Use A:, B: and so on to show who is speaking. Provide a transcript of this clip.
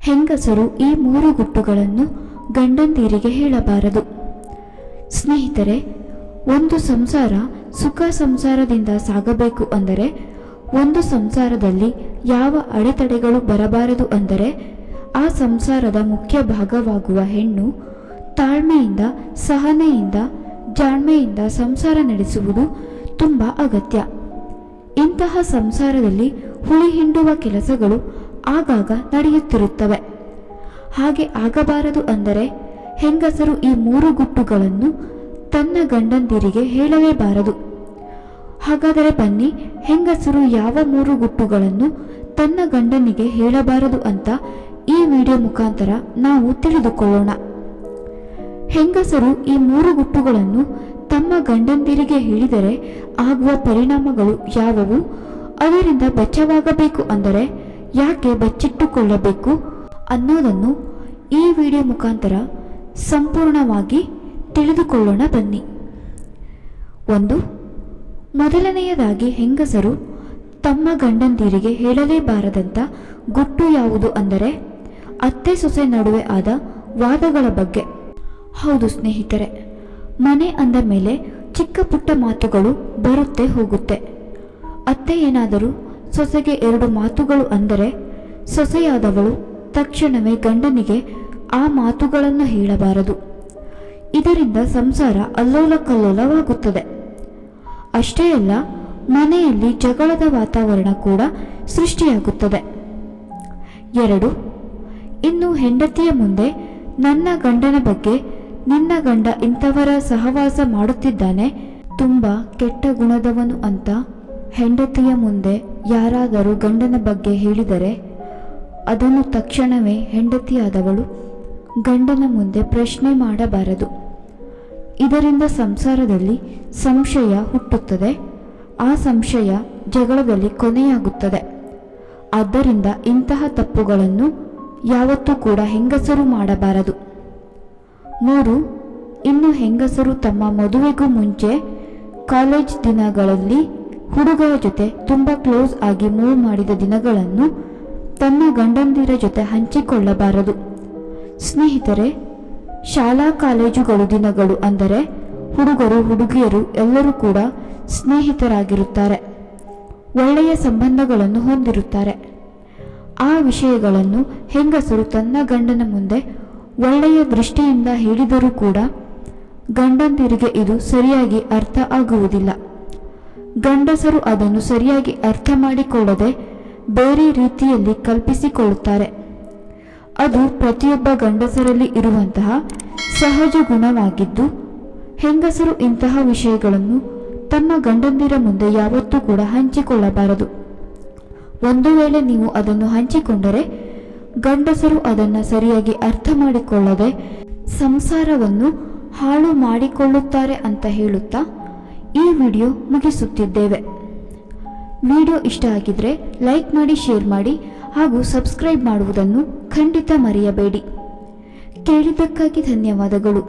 A: ಹೆಂಗಸರು ಈ 3 ಗುಟ್ಟುಗಳನ್ನು ಗಂಡಂದಿರಿಗೆ ಹೇಳಬಾರದು. ಸ್ನೇಹಿತರೆ, ಒಂದು ಸಂಸಾರ ಸುಖ ಸಂಸಾರದಿಂದ ಸಾಗಬೇಕು ಅಂದರೆ, ಒಂದು ಸಂಸಾರದಲ್ಲಿ ಯಾವ ಅಡೆತಡೆಗಳು ಬರಬಾರದು ಅಂದರೆ, ಆ ಸಂಸಾರದ ಮುಖ್ಯ ಭಾಗವಾಗುವ ಹೆಣ್ಣು ತಾಳ್ಮೆಯಿಂದ, ಸಹನೆಯಿಂದ, ಜಾಣ್ಮೆಯಿಂದ ಸಂಸಾರ ನಡೆಸುವುದು ತುಂಬ ಅಗತ್ಯ. ಇಂತಹ ಸಂಸಾರದಲ್ಲಿ ಹುಳಿ ಹಿಂಡುವ ಕೆಲಸಗಳು ಆಗಾಗ ನಡೆಯುತ್ತಿರುತ್ತವೆ. ಹಾಗೆ ಆಗಬಾರದು ಅಂದರೆ ಹೆಂಗಸರು ಈ 3 ಗುಟ್ಟುಗಳನ್ನು ತನ್ನ ಗಂಡಂದಿರಿಗೆ ಹೇಳಲೇಬಾರದು. ಹಾಗಾದರೆ ಬನ್ನಿ, ಹೆಂಗಸರು ಯಾವ 3 ಗುಟ್ಟುಗಳನ್ನು ತನ್ನ ಗಂಡನಿಗೆ ಹೇಳಬಾರದು ಅಂತ ಈ ವಿಡಿಯೋ ಮುಖಾಂತರ ನಾವು ತಿಳಿದುಕೊಳ್ಳೋಣ. ಹೆಂಗಸರು ಈ 3 ಗುಟ್ಟುಗಳನ್ನು ತಮ್ಮ ಗಂಡಂದಿರಿಗೆ ಹೇಳಿದರೆ ಆಗುವ ಪರಿಣಾಮಗಳು ಯಾವುವು, ಅದರಿಂದ ಬಚಾವಾಗಬೇಕು ಅಂದರೆ ಯಾಕೆ ಬಚ್ಚಿಟ್ಟುಕೊಳ್ಳಬೇಕು ಅನ್ನೋದನ್ನು ಈ ವಿಡಿಯೋ ಮುಖಾಂತರ ಸಂಪೂರ್ಣವಾಗಿ ತಿಳಿದುಕೊಳ್ಳೋಣ ಬನ್ನಿ. 1. ಮೊದಲನೆಯದಾಗಿ ಹೆಂಗಸರು ತಮ್ಮ ಗಂಡಂದಿರಿಗೆ ಹೇಳಲೇಬಾರದಂಥ ಗುಟ್ಟು ಯಾವುದು ಅಂದರೆ, ಅತ್ತೆ ಸೊಸೆ ನಡುವೆ ಆದ ವಾದಗಳ ಬಗ್ಗೆ. ಹೌದು ಸ್ನೇಹಿತರೆ, ಮನೆ ಅಂದ ಮೇಲೆ ಚಿಕ್ಕ ಪುಟ್ಟ ಮಾತುಗಳು ಬರುತ್ತೆ ಹೋಗುತ್ತೆ. ಅತ್ತೆ ಏನಾದರೂ ಸೊಸೆಗೆ 2 ಮಾತುಗಳು ಅಂದರೆ, ಸೊಸೆಯಾದವಳು ತಕ್ಷಣವೇ ಗಂಡನಿಗೆ ಆ ಮಾತುಗಳನ್ನು ಹೇಳಬಾರದು. ಇದರಿಂದ ಸಂಸಾರ ಅಲ್ಲೋಲ ಕಲ್ಲೋಲವಾಗುತ್ತದೆ. ಅಷ್ಟೇ ಅಲ್ಲ, ಮನೆಯಲ್ಲಿ ಜಗಳದ ವಾತಾವರಣ ಕೂಡ ಸೃಷ್ಟಿಯಾಗುತ್ತದೆ. 2. ಇನ್ನು ಹೆಂಡತಿಯ ಮುಂದೆ ನನ್ನ ಗಂಡನ ಬಗ್ಗೆ, ನಿನ್ನ ಗಂಡ ಇಂಥವರ ಸಹವಾಸ ಮಾಡುತ್ತಿದ್ದಾನೆ, ತುಂಬ ಕೆಟ್ಟ ಗುಣದವನು ಅಂತ ಹೆಂಡತಿಯ ಮುಂದೆ ಯಾರಾದರೂ ಗಂಡನ ಬಗ್ಗೆ ಹೇಳಿದರೆ, ಅದನ್ನು ತಕ್ಷಣವೇ ಹೆಂಡತಿಯಾದವಳು ಗಂಡನ ಮುಂದೆ ಪ್ರಶ್ನೆ ಮಾಡಬಾರದು. ಇದರಿಂದ ಸಂಸಾರದಲ್ಲಿ ಸಂಶಯ ಹುಟ್ಟುತ್ತದೆ. ಆ ಸಂಶಯ ಜಗಳದಲ್ಲಿ ಕೊನೆಯಾಗುತ್ತದೆ. ಆದ್ದರಿಂದ ಇಂತಹ ತಪ್ಪುಗಳನ್ನು ಯಾವತ್ತೂ ಕೂಡ ಹೆಂಗಸರು ಮಾಡಬಾರದು. 3. ಇನ್ನು ಹೆಂಗಸರು ತಮ್ಮ ಮದುವೆಗೂ ಮುಂಚೆ ಕಾಲೇಜ್ ದಿನಗಳಲ್ಲಿ ಹುಡುಗರ ಜೊತೆ ತುಂಬ ಕ್ಲೋಸ್ ಆಗಿ ಮೂವ್ ಮಾಡಿದ ದಿನಗಳನ್ನು ತನ್ನ ಗಂಡಂದಿರ ಜೊತೆ ಹಂಚಿಕೊಳ್ಳಬಾರದು. ಸ್ನೇಹಿತರೆ, ಶಾಲಾ ಕಾಲೇಜುಗಳು ದಿನಗಳು ಅಂದರೆ ಹುಡುಗರು ಹುಡುಗಿಯರು ಎಲ್ಲರೂ ಕೂಡ ಸ್ನೇಹಿತರಾಗಿರುತ್ತಾರೆ, ಒಳ್ಳೆಯ ಸಂಬಂಧಗಳನ್ನು ಹೊಂದಿರುತ್ತಾರೆ. ಆ ವಿಷಯಗಳನ್ನು ಹೆಂಗಸರು ತನ್ನ ಗಂಡನ ಮುಂದೆ ಒಳ್ಳೆಯ ದೃಷ್ಟಿಯಿಂದ ಹೇಳಿದರೂ ಕೂಡ ಗಂಡಂದಿರಿಗೆ ಇದು ಸರಿಯಾಗಿ ಅರ್ಥ ಆಗುವುದಿಲ್ಲ. ಗಂಡಸರು ಅದನ್ನು ಸರಿಯಾಗಿ ಅರ್ಥ ಮಾಡಿಕೊಳ್ಳದೆ ಬೇರೆ ರೀತಿಯಲ್ಲಿ ಕಲ್ಪಿಸಿಕೊಳ್ಳುತ್ತಾರೆ. ಅದು ಪ್ರತಿಯೊಬ್ಬ ಗಂಡಸರಲ್ಲಿ ಇರುವಂತಹ ಸಹಜ ಗುಣವಾಗಿದ್ದು, ಹೆಂಗಸರು ಇಂತಹ ವಿಷಯಗಳನ್ನು ತಮ್ಮ ಗಂಡಂದಿರ ಮುಂದೆ ಯಾವತ್ತೂ ಕೂಡ ಹಂಚಿಕೊಳ್ಳಬಾರದು. ಒಂದು ವೇಳೆ ನೀವು ಅದನ್ನು ಹಂಚಿಕೊಂಡರೆ ಗಂಡಸರು ಅದನ್ನು ಸರಿಯಾಗಿ ಅರ್ಥ ಮಾಡಿಕೊಳ್ಳದೆ ಸಂಸಾರವನ್ನು ಹಾಳು ಮಾಡಿಕೊಳ್ಳುತ್ತಾರೆ ಅಂತ ಹೇಳುತ್ತಾ ಈ ವಿಡಿಯೋ ಮುಗಿಸುತ್ತಿದ್ದೇವೆ. ವಿಡಿಯೋ ಇಷ್ಟ ಆಗಿದ್ರೆ ಲೈಕ್ ಮಾಡಿ, ಶೇರ್ ಮಾಡಿ ಹಾಗೂ ಸಬ್ಸ್ಕ್ರೈಬ್ ಮಾಡುವುದನ್ನು ಖಂಡಿತ ಮರೆಯಬೇಡಿ. ಕೇಳಿದ್ದಕ್ಕಾಗಿ ಧನ್ಯವಾದಗಳು.